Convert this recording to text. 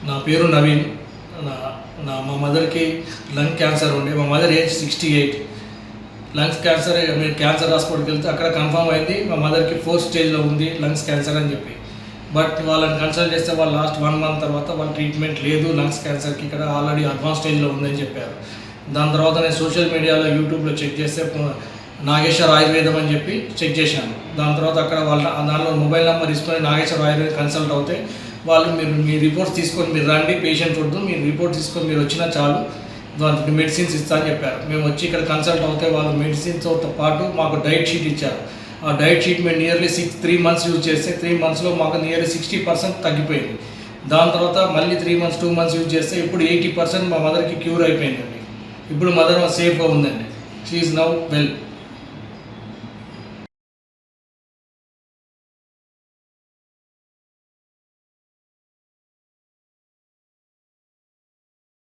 నా పేరు నవీన్. మా మదర్కి లంగ్ క్యాన్సర్ ఉండే. మా మదర్ ఏజ్ 68. లంగ్స్ క్యాన్సర్, మీరు క్యాన్సర్ హాస్పిటల్కి వెళ్తే అక్కడ కన్ఫర్మ్ అయింది మా మదర్కి 4th స్టేజ్లో ఉంది లంగ్స్ క్యాన్సర్ అని చెప్పి. బట్ వాళ్ళని కన్సల్ట్ చేస్తే వాళ్ళు లాస్ట్ 1 month తర్వాత వాళ్ళ ట్రీట్మెంట్ లేదు లంగ్స్ క్యాన్సర్కి, ఇక్కడ ఆల్రెడీ అడ్వాన్స్ స్టేజ్లో ఉందని చెప్పారు. దాని తర్వాత నేను సోషల్ మీడియాలో యూట్యూబ్లో చెక్ చేస్తే నాగేశ్వర్ ఆయుర్వేదం అని చెప్పి చెక్ చేశాను. దాని తర్వాత అక్కడ దానిలో మొబైల్ నెంబర్ తీసుకొని నాగేశ్వర్ ఆయుర్వేదం కన్సల్ట్ అవుతే వాళ్ళు మీ రిపోర్ట్స్ తీసుకొని మీరు రండి, పేషెంట్ వద్దు, మీరు రిపోర్ట్ తీసుకొని మీరు వచ్చినా చాలు, దానికి మెడిసిన్స్ ఇస్తా అని చెప్పారు. మేము వచ్చి ఇక్కడ కన్సల్ట్ అవుతే వాళ్ళు మెడిసిన్స్తో పాటు మాకు డైట్ షీట్ ఇచ్చారు. ఆ డైట్ షీట్ మేము నియర్లీ 3 months యూజ్ చేస్తే 3 monthsలో మాకు నియర్లీ 60% తగ్గిపోయింది. దాని తర్వాత మళ్ళీ 3 months 2 months యూజ్ చేస్తే ఇప్పుడు 80% మా మదర్కి క్యూర్ అయిపోయిందండి. ఇప్పుడు మదర్ సేఫ్గా ఉందండి. She is now well.